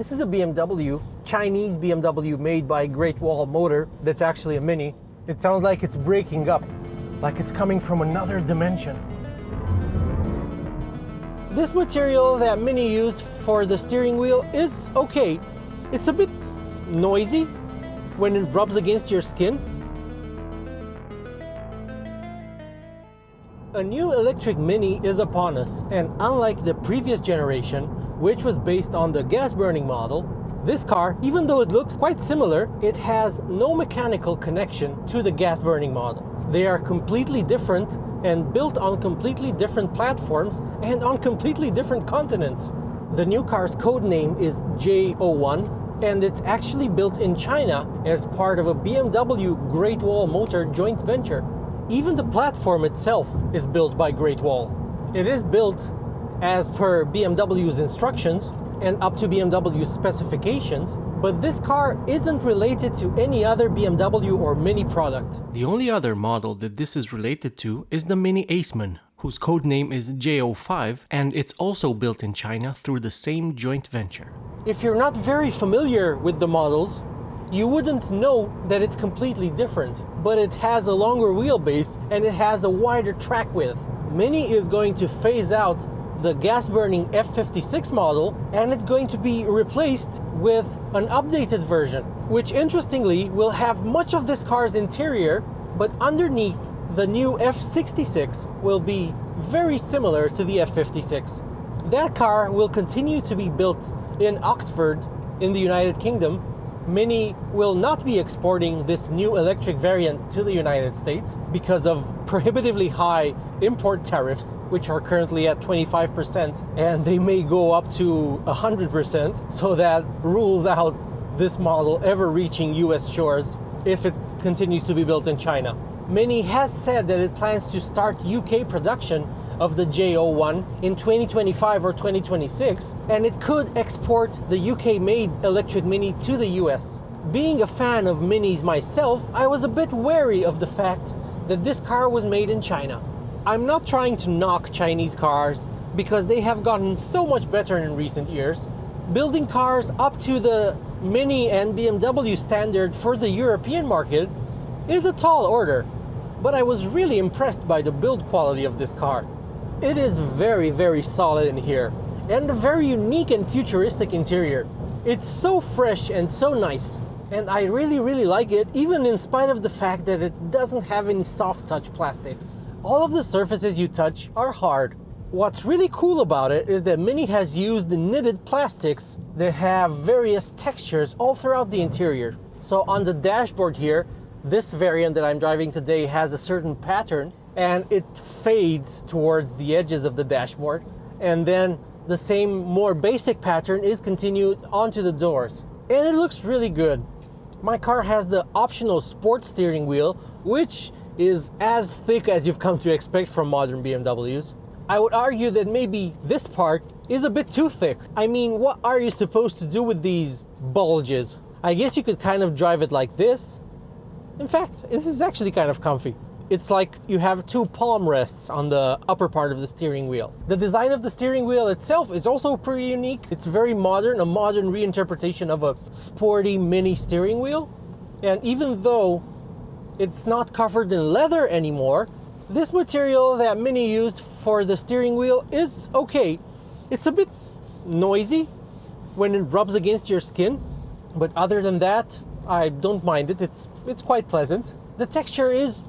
This is a BMW, Chinese BMW made by Great Wall Motor that's actually a Mini. It sounds like it's breaking up, like it's coming from another dimension. This material that Mini used for the steering wheel is okay. It's a bit noisy when it rubs against your skin. A new electric Mini is upon us, and unlike the previous generation, which was based on the gas-burning model, this car, even though it looks quite similar, it has no mechanical connection to the gas-burning model. They are completely different and built on completely different platforms and on completely different continents. The new car's code name is J01, and it's actually built in China as part of a BMW Great Wall Motor joint venture. Even the platform itself is built by Great Wall. It is built as per BMW's instructions and up to BMW's specifications, but this car isn't related to any other BMW or Mini product. The only other model that this is related to is the Mini Aceman, whose code name is J05, and it's also built in China through the same joint venture. If you're not very familiar with the models, you wouldn't know that it's completely different, but it has a longer wheelbase and it has a wider track width. Mini is going to phase out the gas-burning F56 model, and it's going to be replaced with an updated version, which interestingly will have much of this car's interior, but underneath the new F66 will be very similar to the F56. That car will continue to be built in Oxford in the United Kingdom. Mini will not be exporting this new electric variant to the United States because of prohibitively high import tariffs, which are currently at 25%, and they may go up to 100%, so that rules out this model ever reaching US shores if it continues to be built in China. Mini has said that it plans to start UK production of the J01 in 2025 or 2026, and it could export the UK-made electric Mini to the US. Being a fan of Minis myself, I was a bit wary of the fact that this car was made in China. I'm not trying to knock Chinese cars because they have gotten so much better in recent years. Building cars up to the Mini and BMW standard for the European market is a tall order, but I was really impressed by the build quality of this car. It is very, very solid in here, and a very unique and futuristic interior. It's so fresh and so nice, and I really like it, even in spite of the fact that it doesn't have any soft touch plastics. All of the surfaces you touch are hard. What's really cool about it is that Mini has used the knitted plastics that have various textures all throughout the interior. So on the dashboard here, this variant that I'm driving today has a certain pattern, and it fades towards the edges of the dashboard, and then the same more basic pattern is continued onto the doors, and it looks really good. My car has the optional sport steering wheel, which is as thick as you've come to expect from modern BMWs. I would argue that maybe this part is a bit too thick. I mean, what are you supposed to do with these bulges? I guess you could kind of drive it like this. In fact, this is actually kind of comfy. It's like you have two palm rests on the upper part of the steering wheel. The design of the steering wheel itself is also pretty unique. It's very modern, a modern reinterpretation of a sporty Mini steering wheel. And even though it's not covered in leather anymore, this material that Mini used for the steering wheel is okay. It's a bit noisy when it rubs against your skin, but other than that, I don't mind it. It's quite pleasant. The texture is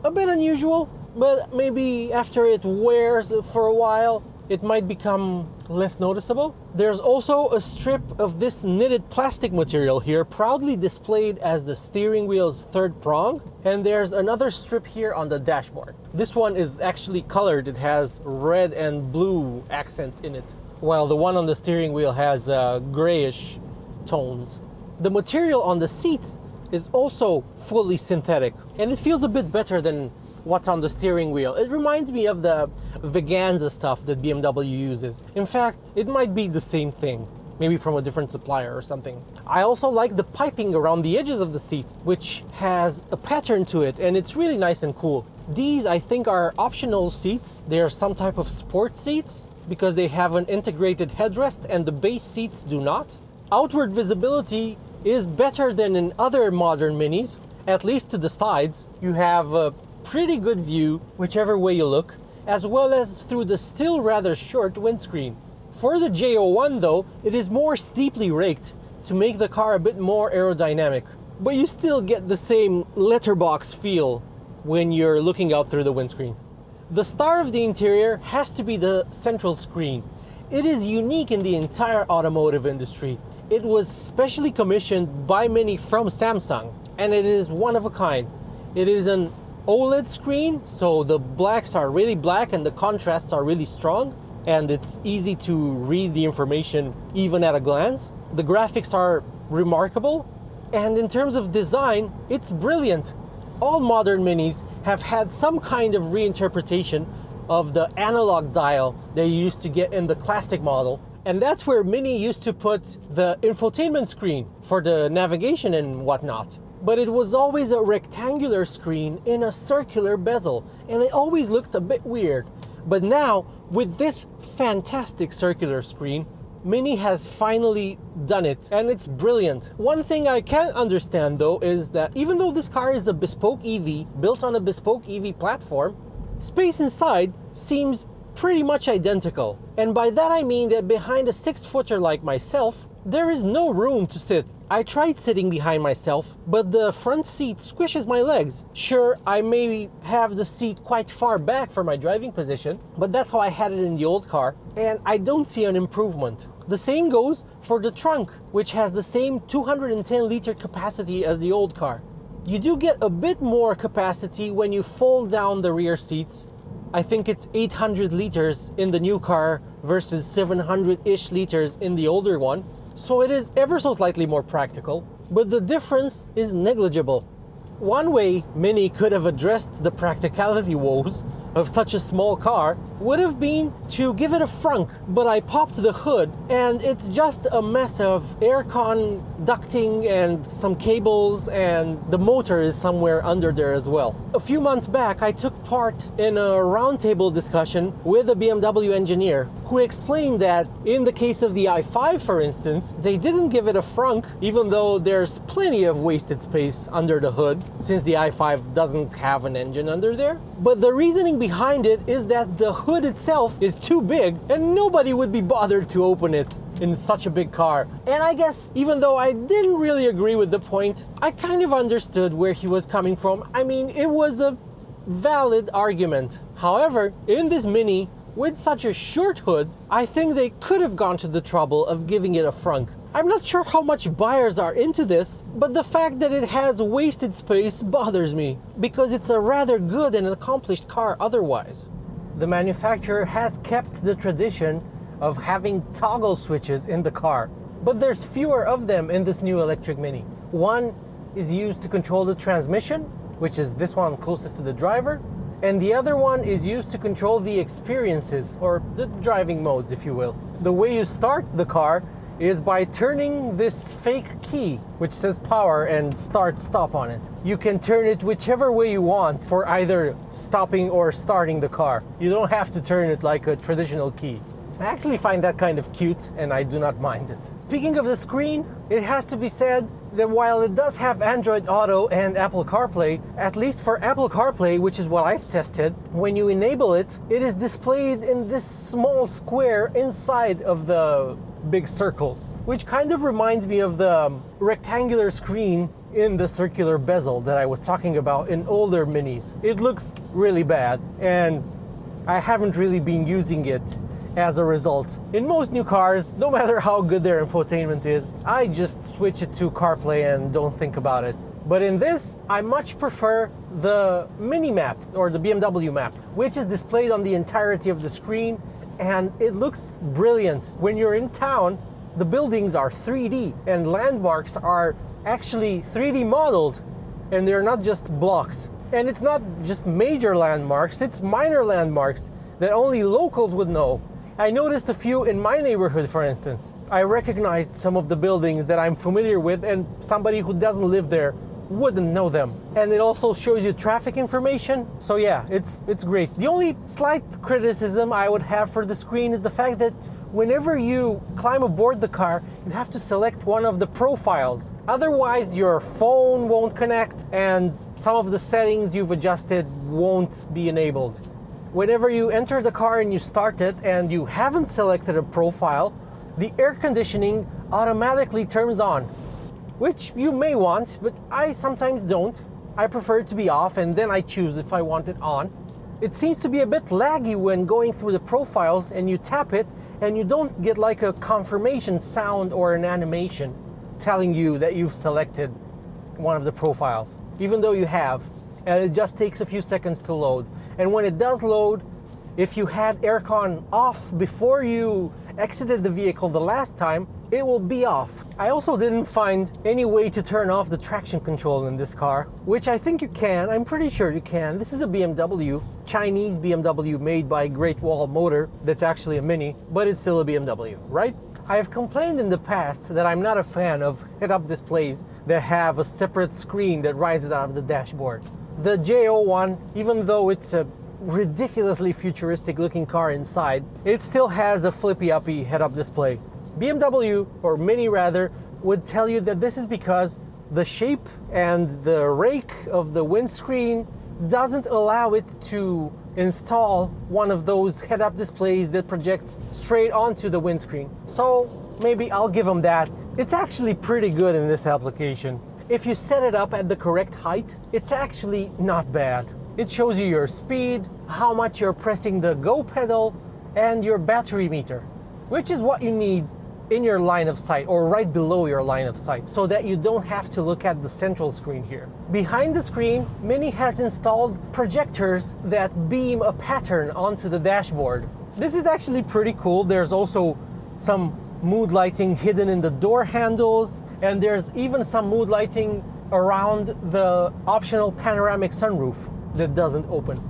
a bit unusual, but maybe after it wears for a while, it might become less noticeable. There's also a strip of this knitted plastic material here, proudly displayed as the steering wheel's third prong, and there's another strip here on the dashboard. This one is actually colored. It has red and blue accents in it, while the one on the steering wheel has grayish tones. The material on the seats is also fully synthetic, and it feels a bit better than what's on the steering wheel. It reminds me of the Veganza stuff that BMW uses. In fact, it might be the same thing, maybe from a different supplier or something. I also like the piping around the edges of the seat, which has a pattern to it, and it's really nice and cool. These, I think, are optional seats. They are some type of sport seats, because they have an integrated headrest and the base seats do not. Outward visibility is better than in other modern Minis, at least to the sides. You have a pretty good view whichever way you look, as well as through the still rather short windscreen. For the J01 though, it is more steeply raked to make the car a bit more aerodynamic, but you still get the same letterbox feel when you're looking out through the windscreen. The star of the interior has to be the central screen. It is unique in the entire automotive industry. It was specially commissioned by Mini from Samsung, and it is one of a kind. It is an OLED screen, so the blacks are really black and the contrasts are really strong, and it's easy to read the information even at a glance. The graphics are remarkable, and in terms of design, it's brilliant. All modern Minis have had some kind of reinterpretation of the analog dial they used to get in the classic model. And that's where Mini used to put the infotainment screen for the navigation and whatnot. But it was always a rectangular screen in a circular bezel, and it always looked a bit weird. But now, with this fantastic circular screen, Mini has finally done it, and it's brilliant. One thing I can't understand though is that even though this car is a bespoke EV, built on a bespoke EV platform, space inside seems pretty much identical. And by that I mean that behind a 6-footer like myself, there is no room to sit. I tried sitting behind myself, but the front seat squishes my legs. Sure, I may have the seat quite far back for my driving position, but that's how I had it in the old car, and I don't see an improvement. The same goes for the trunk, which has the same 210-liter capacity as the old car. You do get a bit more capacity when you fold down the rear seats. I think it's 800 liters in the new car versus 700-ish liters in the older one. So it is ever so slightly more practical, but the difference is negligible. One way Mini could have addressed the practicality woes of such a small car would have been to give it a frunk, but I popped the hood and it's just a mess of aircon ducting and some cables, and the motor is somewhere under there as well. A few months back I took part in a roundtable discussion with a BMW engineer who explained that in the case of the i5 for instance, they didn't give it a frunk even though there's plenty of wasted space under the hood since the i5 doesn't have an engine under there. But the reasoning behind it is that the hood itself is too big and nobody would be bothered to open it in such a big car. And I guess even though I didn't really agree with the point, I kind of understood where he was coming from. I mean, it was a valid argument. However, in this Mini, with such a short hood, I think they could have gone to the trouble of giving it a frunk. I'm not sure how much buyers are into this, but the fact that it has wasted space bothers me, because it's a rather good and accomplished car otherwise. The manufacturer has kept the tradition of having toggle switches in the car, but there's fewer of them in this new electric Mini. One is used to control the transmission, which is this one closest to the driver, and the other one is used to control the experiences, or the driving modes, if you will. The way you start the car is by turning this fake key, which says power and stop on it. You can turn it whichever way you want for either stopping or starting the car. You don't have to turn it like a traditional key. I actually find that kind of cute, and I do not mind it. Speaking of the screen, it has to be said that while it does have Android Auto and Apple CarPlay, at least for Apple CarPlay, which is what I've tested, when you enable it, it is displayed in this small square inside of the big circle, which kind of reminds me of the rectangular screen in the circular bezel that I was talking about in older Minis. It looks really bad, and I haven't really been using it as a result. In most new cars, no matter how good their infotainment is, I just switch it to CarPlay and don't think about it. But in this, I much prefer the Mini map, or the BMW map, which is displayed on the entirety of the screen, and it looks brilliant. When you're in town, the buildings are 3D, and landmarks are actually 3D modeled, and they're not just blocks. And it's not just major landmarks, it's minor landmarks that only locals would know. I noticed a few in my neighborhood, for instance. I recognized some of the buildings that I'm familiar with, and somebody who doesn't live there wouldn't know them. And it also shows you traffic information. So yeah, it's great. The only slight criticism I would have for the screen is the fact that whenever you climb aboard the car, you have to select one of the profiles. Otherwise, your phone won't connect and some of the settings you've adjusted won't be enabled. Whenever you enter the car and you start it and you haven't selected a profile, the air conditioning automatically turns on, which you may want, but I sometimes don't. I prefer it to be off and then I choose if I want it on. It seems to be a bit laggy when going through the profiles and you tap it and you don't get like a confirmation sound or an animation telling you that you've selected one of the profiles, even though you have, and it just takes a few seconds to load. And when it does load, if you had aircon off before you exited the vehicle the last time, it will be off. I also didn't find any way to turn off the traction control in this car, which I think you can. I'm pretty sure you can. This is a BMW, Chinese BMW made by Great Wall Motor. That's actually a Mini, but it's still a BMW, right? I have complained in the past that I'm not a fan of head-up displays that have a separate screen that rises out of the dashboard. The J01, even though it's a ridiculously futuristic looking car inside, it still has a flippy-uppy head-up display. BMW, or Mini rather, would tell you that this is because the shape and the rake of the windscreen doesn't allow it to install one of those head-up displays that projects straight onto the windscreen. So maybe I'll give them that. It's actually pretty good in this application. If you set it up at the correct height, it's actually not bad. It shows you your speed, how much you're pressing the go pedal, and your battery meter, which is what you need in your line of sight or right below your line of sight so that you don't have to look at the central screen here. Behind the screen, Mini has installed projectors that beam a pattern onto the dashboard. This is actually pretty cool. There's also some mood lighting hidden in the door handles, and there's even some mood lighting around the optional panoramic sunroof that doesn't open.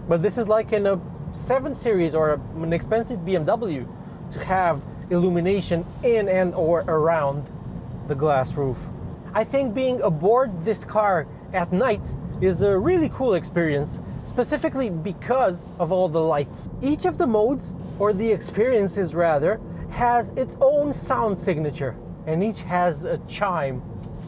But this is like in a 7 Series or an expensive BMW to have illumination in and or around the glass roof. I think being aboard this car at night is a really cool experience, specifically because of all the lights. Each of the modes, or the experiences rather, has its own sound signature, and each has a chime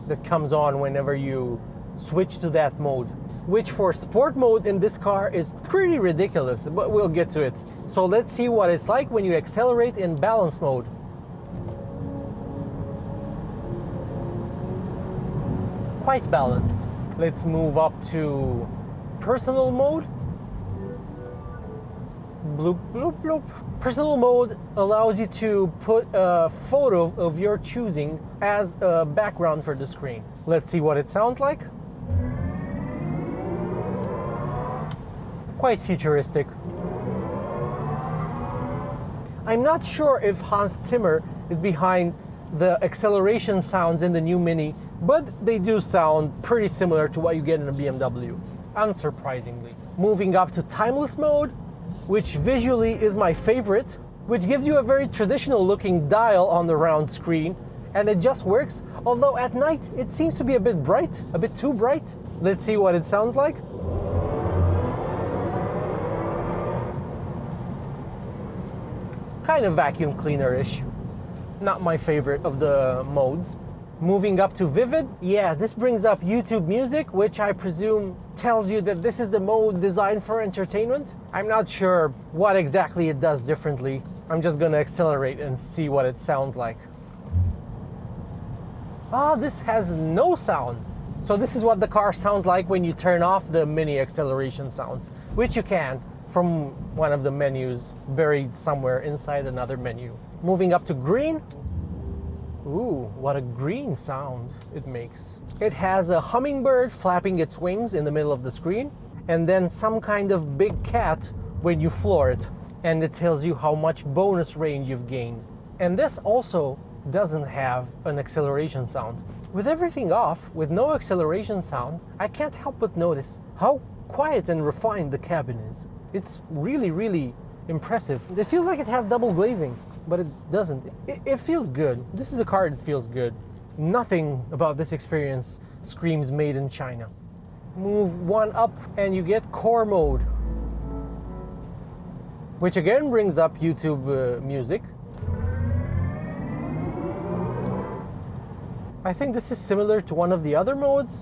that comes on whenever you switch to that mode, which for sport mode in this car is pretty ridiculous, but we'll get to it. So let's see what it's like when you accelerate in balance mode. Quite balanced. Let's move up to personal mode. Bloop, bloop, bloop. Personal mode allows you to put a photo of your choosing as a background for the screen. Let's see what it sounds like. Quite futuristic. I'm not sure if Hans Zimmer is behind the acceleration sounds in the new Mini, but they do sound pretty similar to what you get in a BMW, unsurprisingly. Moving up to timeless mode, which visually is my favorite, which gives you a very traditional looking dial on the round screen, and it just works, although at night it seems to be a bit bright, a bit too bright. Let's see what it sounds like. Kind of vacuum cleaner-ish. Not my favorite of the modes. Moving up to Vivid, yeah, this brings up YouTube Music, which I presume tells you that this is the mode designed for entertainment. I'm not sure what exactly it does differently. I'm just gonna accelerate and see what it sounds like. Ah, this has no sound. So this is what the car sounds like when you turn off the Mini acceleration sounds, which you can from one of the menus buried somewhere inside another menu. Moving up to green. Ooh, what a green sound it makes. It has a hummingbird flapping its wings in the middle of the screen, and then some kind of big cat when you floor it, and it tells you how much bonus range you've gained. And this also doesn't have an acceleration sound. With everything off, with no acceleration sound, I can't help but notice how quiet and refined the cabin is. It's really, really impressive. It feels like it has double glazing, but it doesn't. It feels good. This is a car that feels good. Nothing about this experience screams made in China. Move one up and you get core mode, which again brings up YouTube music. I think this is similar to one of the other modes.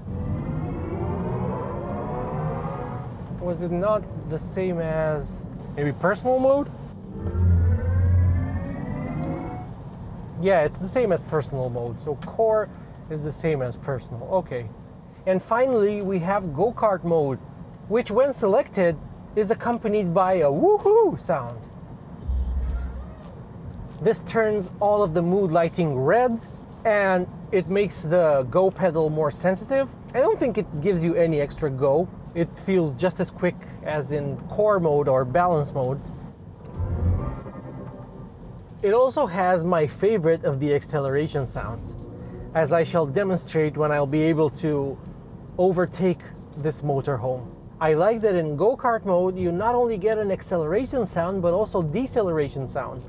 Was it not the same as maybe personal mode? Yeah, it's the same as personal mode. So core is the same as personal. Okay. And finally, we have go-kart mode, which when selected is accompanied by a woohoo sound. This turns all of the mood lighting red, and it makes the go pedal more sensitive. I don't think it gives you any extra go. It feels just as quick as in core mode or balance mode. It also has my favorite of the acceleration sounds, as I shall demonstrate when I'll be able to overtake this motorhome. I like that in go-kart mode you not only get an acceleration sound but also deceleration sound.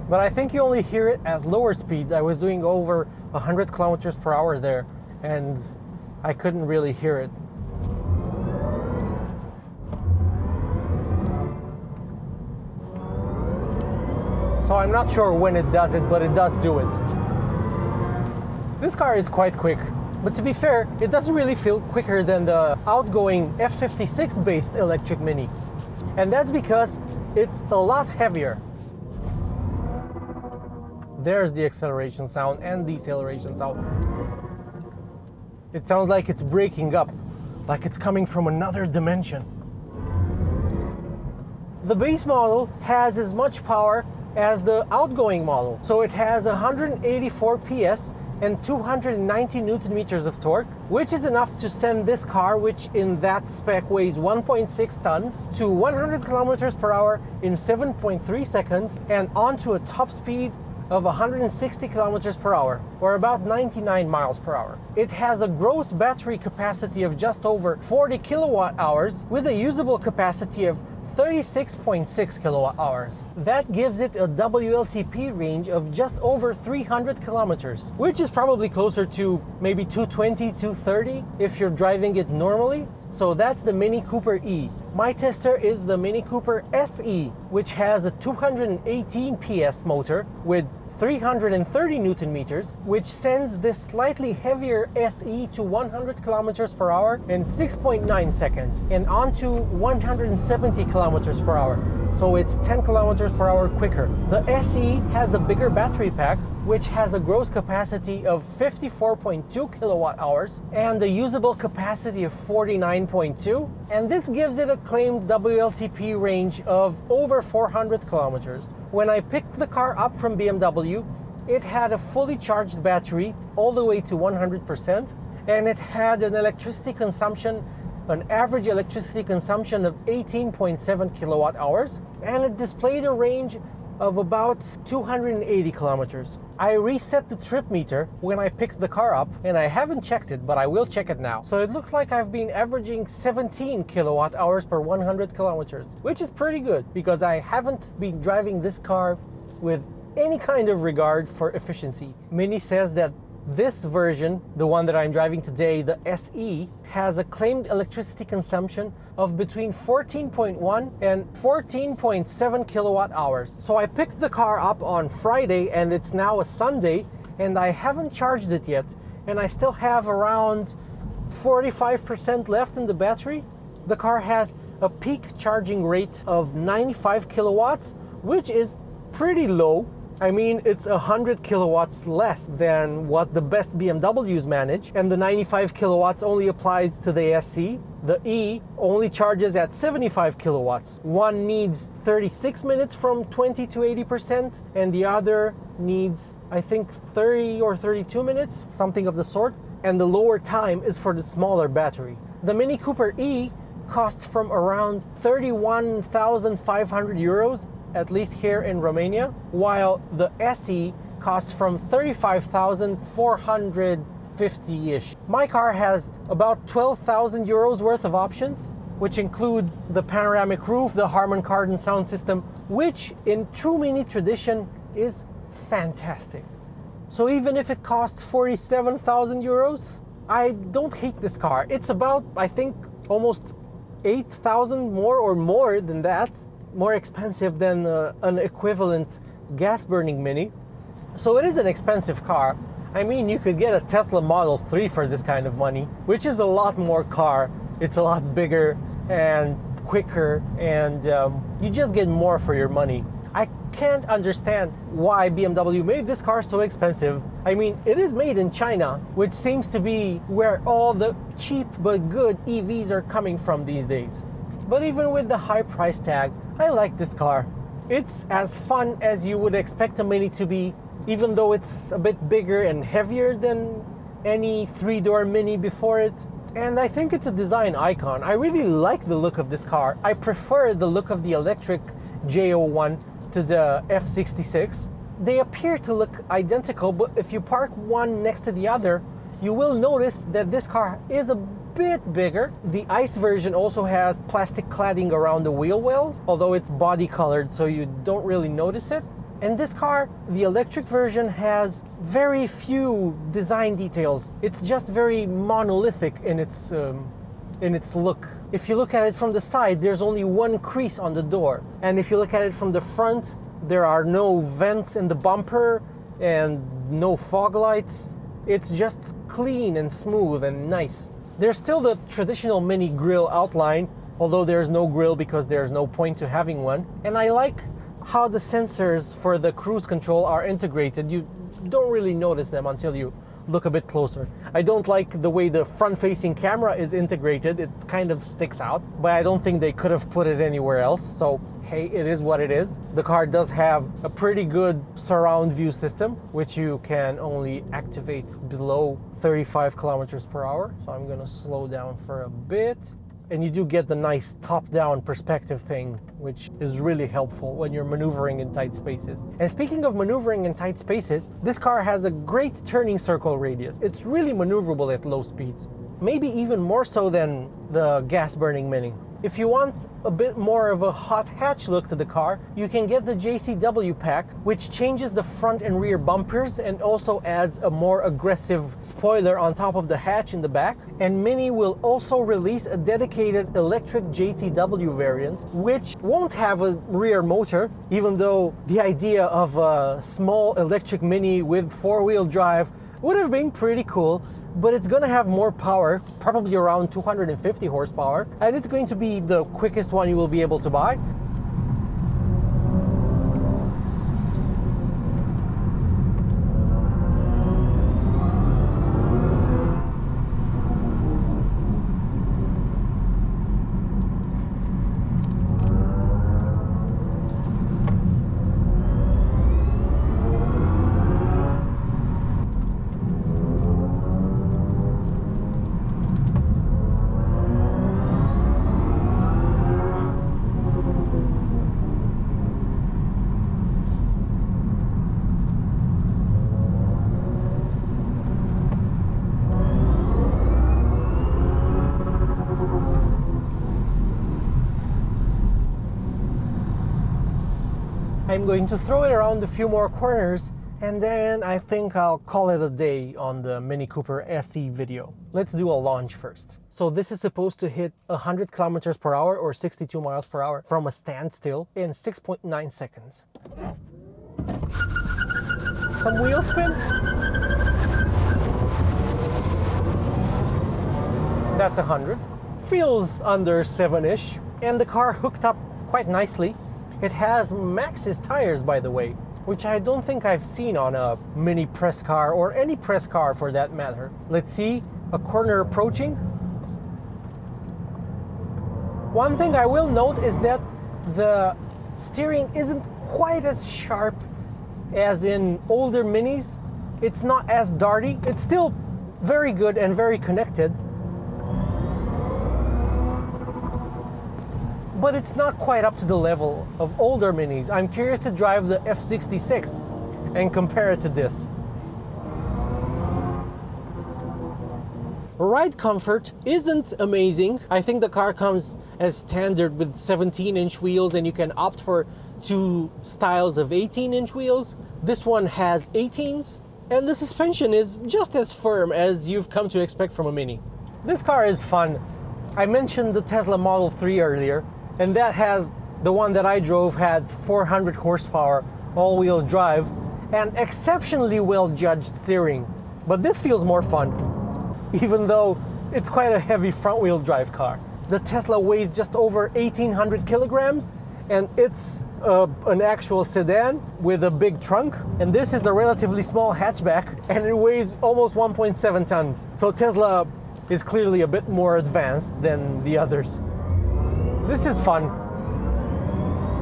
But I think you only hear it at lower speeds. I was doing over 100 kilometers per hour there and I couldn't really hear it. So I'm not sure when it does it, but it does do it. This car is quite quick, but to be fair, it doesn't really feel quicker than the outgoing F56 based electric Mini. And that's because it's a lot heavier. There's the acceleration sound and deceleration sound. It sounds like it's breaking up, like it's coming from another dimension. The base model has as much power as the outgoing model. So it has 184 PS and 290 Newton meters of torque, which is enough to send this car, which in that spec weighs 1.6 tons, to 100 kilometers per hour in 7.3 seconds and onto a top speed of 160 kilometers per hour, or about 99 miles per hour. It has a gross battery capacity of just over 40 kilowatt hours with a usable capacity of 36.6 kilowatt hours. That gives it a WLTP range of just over 300 kilometers, which is probably closer to maybe 220, 230 if you're driving it normally. So that's the Mini Cooper E. My tester is the Mini Cooper SE, which has a 218 PS motor with 330 Newton meters, which sends this slightly heavier SE to 100 kilometers per hour in 6.9 seconds and onto 170 kilometers per hour. So it's 10 kilometers per hour quicker. The SE has a bigger battery pack, which has a gross capacity of 54.2 kilowatt hours and a usable capacity of 49.2. And this gives it a claimed WLTP range of over 400 kilometers. When I picked the car up from BMW, it had a fully charged battery all the way to 100%, and it had an electricity consumption, an average electricity consumption of 18.7 kilowatt hours, and it displayed a range of about 280 kilometers. I reset the trip meter when I picked the car up, and I haven't checked it, but I will check it now. So it looks like I've been averaging 17 kilowatt hours per 100 kilometers, which is pretty good because I haven't been driving this car with any kind of regard for efficiency. Mini says that this version, the one that I'm driving today, the SE, has a claimed electricity consumption of between 14.1 and 14.7 kilowatt hours. So I picked the car up on Friday and it's now a Sunday and I haven't charged it yet, and I still have around 45% left in the battery. The car has a peak charging rate of 95 kilowatts, which is pretty low. I mean, it's 100 kilowatts less than what the best BMWs manage, and the 95 kilowatts only applies to the SE. The E only charges at 75 kilowatts. One needs 36 minutes from 20 to 80%, and the other needs, I think, 30 or 32 minutes, something of the sort, and the lower time is for the smaller battery. The Mini Cooper E costs from around 31,500 euros, at least here in Romania, while the SE costs from 35,450-ish. My car has about 12,000 euros worth of options, which include the panoramic roof, the Harman Kardon sound system, which in true Mini tradition is fantastic. So even if it costs 47,000 euros, I don't hate this car. It's about, I think, almost 8,000 more or more than that, more expensive than an equivalent gas burning Mini. So it is an expensive car. I mean, you could get a Tesla Model 3 for this kind of money, which is a lot more car. It's a lot bigger and quicker, and you just get more for your money. I can't understand why BMW made this car so expensive. I mean, it is made in China, which seems to be where all the cheap but good EVs are coming from these days. But even with the high price tag, I like this car. It's as fun as you would expect a Mini to be, even though it's a bit bigger and heavier than any three-door Mini before it. And I think it's a design icon. I really like the look of this car. I prefer the look of the electric J01 to the F66. They appear to look identical, but if you park one next to the other, you will notice that this car is a bit bigger. The ICE version also has plastic cladding around the wheel wells, although it's body colored, so you don't really notice it. And this car, the electric version, has very few design details. It's just very monolithic in its look. If you look at it from the side, there's only one crease on the door. And if you look at it from the front, there are no vents in the bumper and no fog lights. It's just clean and smooth and nice. There's still the traditional Mini grille outline, although there's no grille because there's no point to having one. And I like how the sensors for the cruise control are integrated. You don't really notice them until you look a bit closer. I don't like the way the front-facing camera is integrated. It kind of sticks out, but I don't think they could have put it anywhere else. So hey, it is what it is. The car does have a pretty good surround view system, which you can only activate below 35 kilometers per hour. So I'm gonna slow down for a bit. And you do get the nice top-down perspective thing, which is really helpful when you're maneuvering in tight spaces. And speaking of maneuvering in tight spaces, this car has a great turning circle radius. It's really maneuverable at low speeds, maybe even more so than the gas-burning Mini. If you want a bit more of a hot hatch look to the car, you can get the JCW pack, which changes the front and rear bumpers and also adds a more aggressive spoiler on top of the hatch in the back. And Mini will also release a dedicated electric JCW variant, which won't have a rear motor, even though the idea of a small electric Mini with four-wheel drive would have been pretty cool. But it's gonna have more power, probably around 250 horsepower, and it's going to be the quickest one you will be able to buy. I'm going to throw it around a few more corners, and then I think I'll call it a day on the Mini Cooper SE video. Let's do a launch first. So this is supposed to hit 100 kilometers per hour or 62 miles per hour from a standstill in 6.9 seconds. Some wheel spin. That's 100. Feels under 7-ish, and the car hooked up quite nicely. It has Maxxis tires, by the way, which I don't think I've seen on a Mini press car or any press car for that matter. Let's see, a corner approaching. One thing I will note is that the steering isn't quite as sharp as in older Minis. It's not as darty. It's still very good and very connected, but it's not quite up to the level of older Minis. I'm curious to drive the F66 and compare it to this. Ride comfort isn't amazing. I think the car comes as standard with 17-inch wheels, and you can opt for 2 styles of 18-inch wheels. This one has 18s, and the suspension is just as firm as you've come to expect from a Mini. This car is fun. I mentioned the Tesla Model 3 earlier, and the one that I drove had 400 horsepower, all-wheel drive, and exceptionally well-judged steering. But this feels more fun, even though it's quite a heavy front-wheel drive car. The Tesla weighs just over 1,800 kilograms, and it's an actual sedan with a big trunk, and this is a relatively small hatchback, and it weighs almost 1.7 tons. So Tesla is clearly a bit more advanced than the others. This is fun.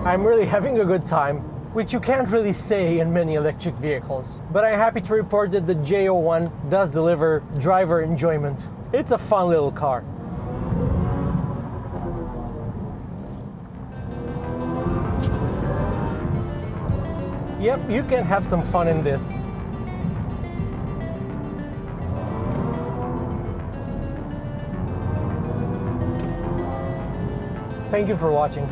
I'm really having a good time, which you can't really say in many electric vehicles. But I'm happy to report that the J01 does deliver driver enjoyment. It's a fun little car. Yep, you can have some fun in this. Thank you for watching.